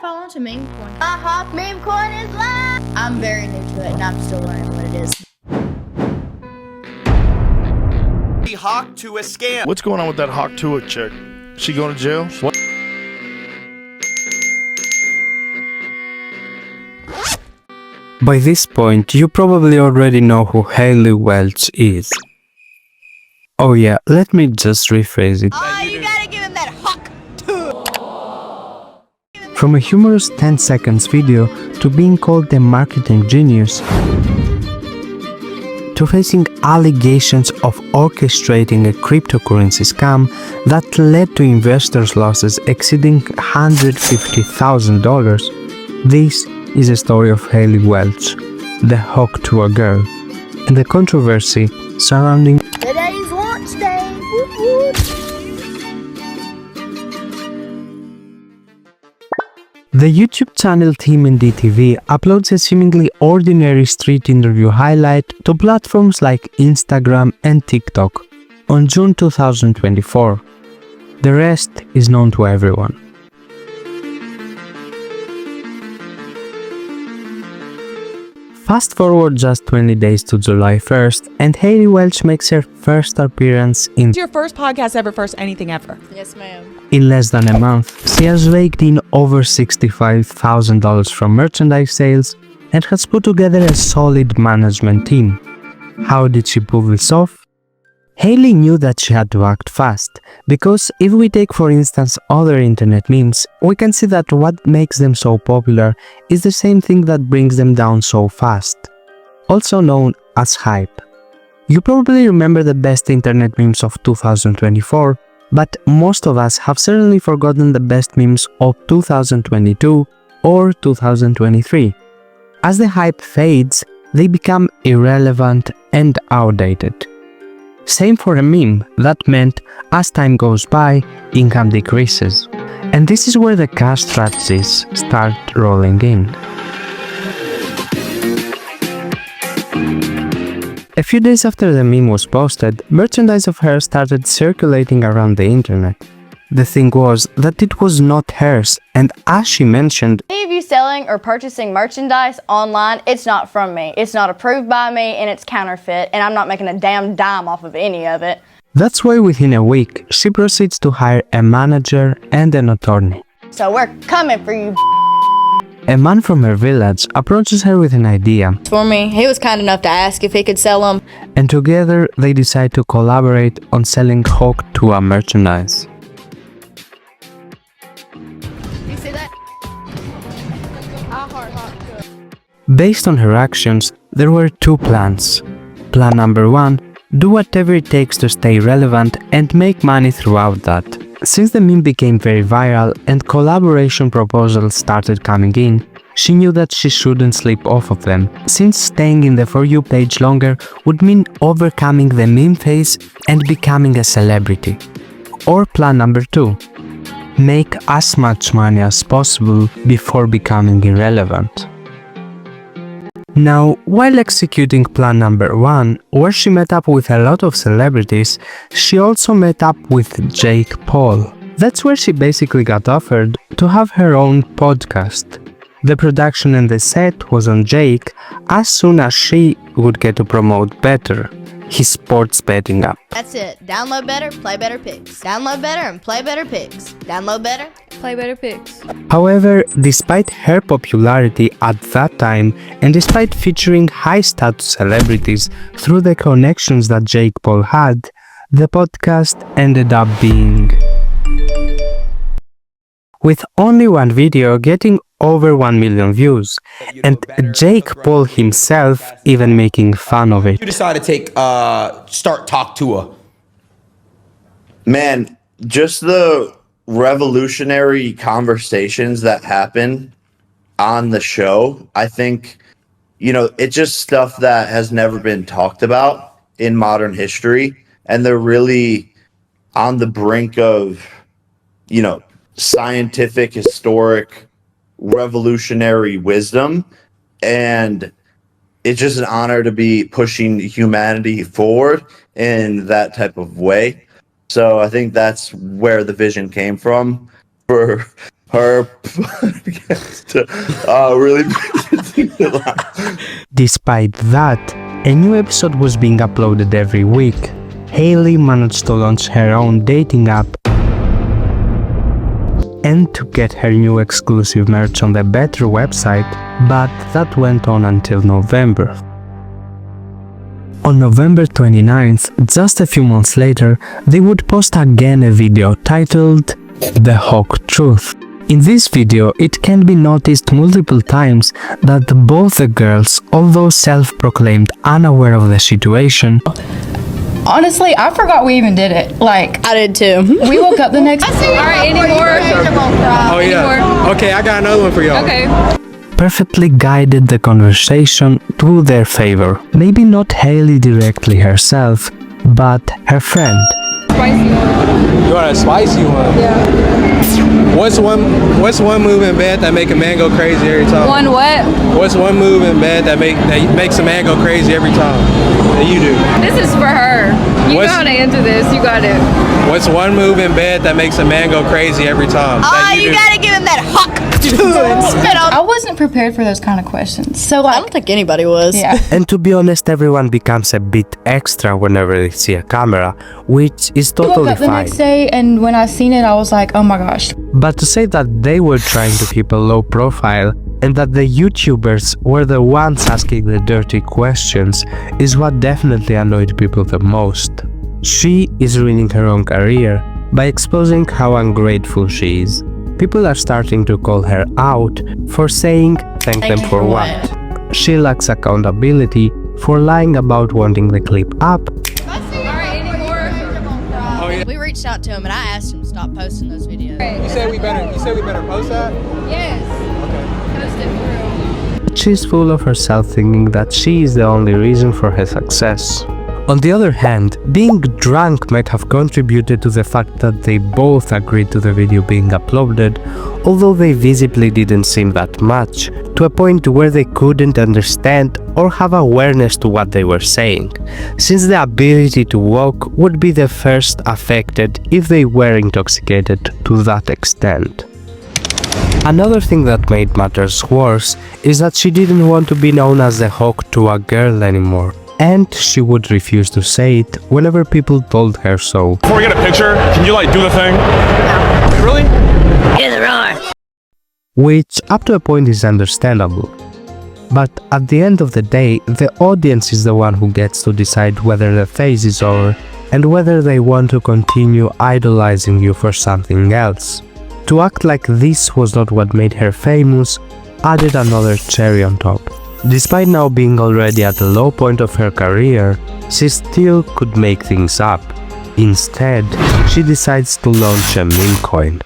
follow to meme coin. HAWK meme coin is live. I'm very new to it and I'm still learning what it is. The HAWK TUAH scam. What's going on with that HAWK TUAH chick? She going to jail? What? By this point, you probably already know who Hayley Welch is. Oh yeah, let me just rephrase it. Oh, you gotta give him that HAWK TUAH. From a humorous 10 seconds video to being called a marketing genius, to facing allegations of orchestrating a cryptocurrency scam that led to investors' losses exceeding $150,000, this is a story of Hayley Welch, the HAWK TUAH girl, and the controversy surrounding Today's launch day. Whoop, whoop. The YouTube channel Team in DTV uploads a seemingly ordinary street interview highlight to platforms like Instagram and TikTok on June 2024. The rest is known to everyone. Fast forward just 20 days to July 1st and Hayley Welch makes her first appearance in It's your first podcast ever, first anything ever. Yes, ma'am. In less than a month. She has raked in over $65,000 from merchandise sales and has put together a solid management team. How did she pull this off? Hayley knew that she had to act fast, because if we take for instance other internet memes, we can see that what makes them so popular is the same thing that brings them down so fast, also known as hype. You probably remember the best internet memes of 2024, but most of us have certainly forgotten the best memes of 2022 or 2023. As the hype fades, they become irrelevant and outdated. Same for a meme, that meant as time goes by, income decreases. And this is where the cash strategies start rolling in. A few days after the meme was posted, merchandise of hers started circulating around the internet. The thing was that it was not hers, and as she mentioned, Any of you selling or purchasing merchandise online, it's not from me. It's not approved by me and it's counterfeit and I'm not making a damn dime off of any of it. that's why within a week, she proceeds to hire a manager and an attorney. So we're coming for you. A man from her village approaches her with an idea, For me, he was kind enough to ask if he could sell them. and together they decide to collaborate on selling HAWK TUAH merchandise. You see that? Based on her actions, there were two plans. Plan number one, do whatever it takes to stay relevant and make money throughout that. Since the meme became very viral and collaboration proposals started coming in, she knew that she shouldn't slip off of them, since staying in the For You page longer would mean overcoming the meme phase and becoming a celebrity. Or plan number two, make as much money as possible before becoming irrelevant. Now, while executing plan number one, where she met up with a lot of celebrities, she also met up with Jake Paul. That's where she basically got offered to have her own podcast. The production and the set was on Jake as soon as she would get to promote better, his sports betting app. That's it. Download better, play better picks. Download better and play better picks. Download better, play better picks. However, despite her popularity at that time, and despite featuring high-status celebrities through the connections that Jake Paul had, the podcast ended up being, with only one video getting over 1 million views, and Jake Paul himself even making fun of it. You decided to take start HAWK TUAH. Man, just the revolutionary conversations that happen on the show, I think, it's just stuff that has never been talked about in modern history. And they're really on the brink of, scientific, historic, revolutionary wisdom. And it's just an honor to be pushing humanity forward in that type of way. So I think that's where the vision came from for her podcast really Despite that, a new episode was being uploaded every week. Hailey managed to launch her own dating app and to get her new exclusive merch on the Better website, but that went on until November. On November 29th, just a few months later, they would post again a video titled The HAWK Truth. In this video, it can be noticed multiple times that both the girls, although self-proclaimed unaware of the situation, honestly, I forgot we even did it. Like, I did too. we woke up the next. All right, any more? Oh yeah. Okay, I got another one for y'all. Okay. perfectly guided the conversation to their favor. Maybe not Hailey directly herself, but her friend. You want a spicy one? Yeah. What's one move in bed that make a man go crazy every time? One what? What's one move in bed that makes a man go crazy every time? That you do. This is for her. You gotta answer this. You got it. What's one move in bed that makes a man go crazy every time? Oh, you gotta give him that HAWK TUAH spit on. I wasn't prepared for those kind of questions. So I don't think anybody was. yeah. And to be honest, everyone becomes a bit extra whenever they see a camera, which is I woke totally up the fine. next day, and when I seen it, I was like, oh my gosh. But to say that they were trying to keep a low profile and that the YouTubers were the ones asking the dirty questions is what definitely annoyed people the most. She is ruining her own career by exposing how ungrateful she is. People are starting to call her out for saying thank them for what. She lacks accountability for lying about wanting the clip up. We reached out to him and I asked him to stop posting those videos. You said we better post that? Yes. Post it for real. She's full of herself, thinking that she is the only reason for her success. On the other hand, being drunk might have contributed to the fact that they both agreed to the video being uploaded, although they visibly didn't seem that much, to a point where they couldn't understand or have awareness to what they were saying, since the ability to walk would be the first affected if they were intoxicated to that extent. Another thing that made matters worse is that she didn't want to be known as the HAWK TUAH girl anymore, and she would refuse to say it whenever people told her so. Before we get a picture, can you do the thing? Really? Which up to a point is understandable. But at the end of the day, the audience is the one who gets to decide whether the phase is over and whether they want to continue idolizing you for something else. To act like this was not what made her famous added another cherry on top. Despite now being already at the low point of her career, she still could make things up. Instead, she decides to launch a meme coin.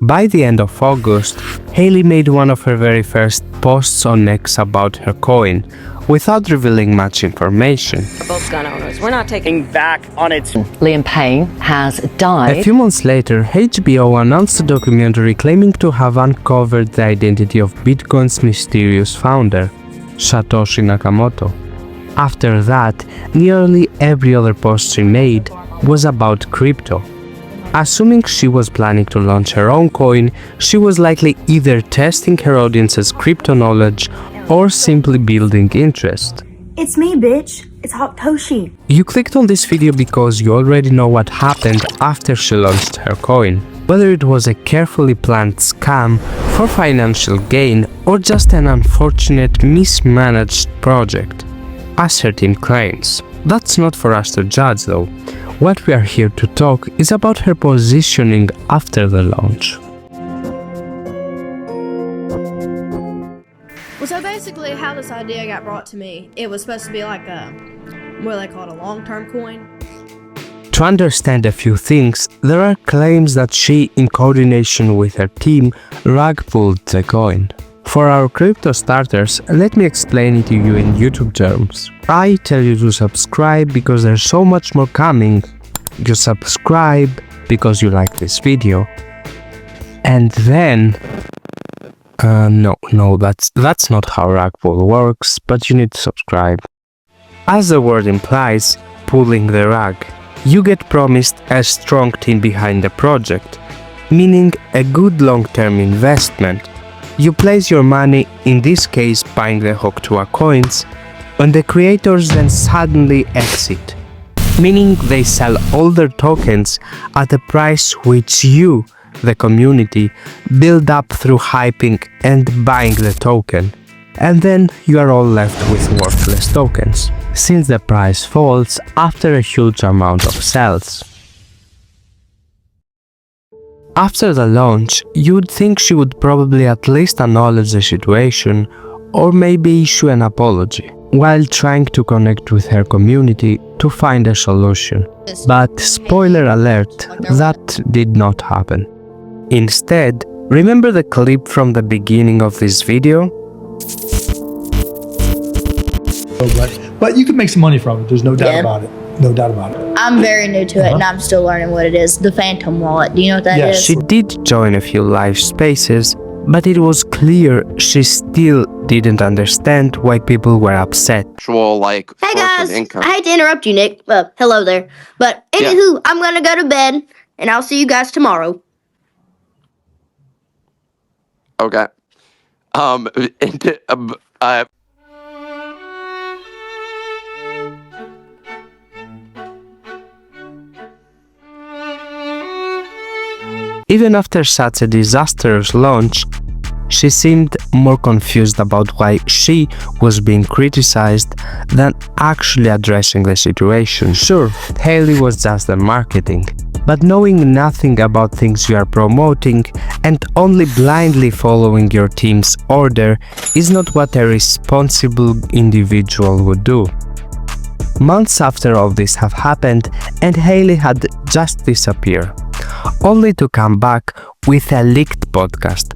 By the end of August, Hailey made one of her very first posts on X about her coin, without revealing much information. Both gun owners. We're not taking back on its. Liam Payne has died. A few months later, HBO announced a documentary claiming to have uncovered the identity of Bitcoin's mysterious founder, Satoshi Nakamoto. After that, nearly every other post she made was about crypto. Assuming she was planning to launch her own coin, she was likely either testing her audience's crypto knowledge or simply building interest. It's me, bitch. It's HAWK TUAH. You clicked on this video because you already know what happened after she launched her coin. Whether it was a carefully planned scam for financial gain or just an unfortunate mismanaged project, as her team claims. That's not for us to judge though. What we are here to talk is about her positioning after the launch. Well, so basically how this idea got brought to me, it was supposed to be like a, what do they call it, a long-term coin? To understand a few things, there are claims that she, in coordination with her team, rug pulled the coin. For our crypto starters, let me explain it to you in YouTube terms. I tell you to subscribe because there's so much more coming. You subscribe because you like this video. And then... No, that's not how rug pull works, but you need to subscribe. As the word implies, pulling the rug. You get promised a strong team behind the project. meaning a good long-term investment. You place your money, in this case buying the HAWK TUAH coins, and the creators then suddenly exit, meaning they sell all their tokens at a price which you, the community, build up through hyping and buying the token, and then you are all left with worthless tokens, since the price falls after a huge amount of sales. After the launch, you'd think she would probably at least acknowledge the situation or maybe issue an apology, while trying to connect with her community to find a solution. But spoiler alert, that did not happen. Instead, remember the clip from the beginning of this video? But you can make some money from it, there's no doubt about it. No doubt about it. I'm very new to it and I'm still learning what it is. The Phantom Wallet, do you know what that is? She did join a few live spaces, but it was clear she still didn't understand why people were upset. Hey guys, I hate to interrupt you, Nick. Hello there. But anywho, I'm gonna go to bed and I'll see you guys tomorrow. Okay. Even after such a disastrous launch, she seemed more confused about why she was being criticized than actually addressing the situation. Sure, Hailey was just the marketing, but knowing nothing about things you are promoting and only blindly following your team's order is not what a responsible individual would do. Months after all this have happened and Hailey had just disappeared, only to come back with a leaked podcast.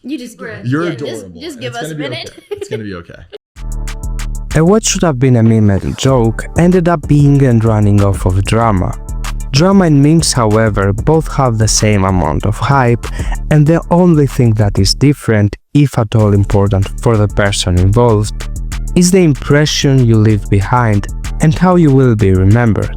You just give You're adorable. Just give us a minute. Okay. It's gonna be okay. And what should have been a meme and joke ended up being and running off of drama. Drama and memes, however, both have the same amount of hype, and the only thing that is different, if at all important for the person involved, is the impression you leave behind and how you will be remembered.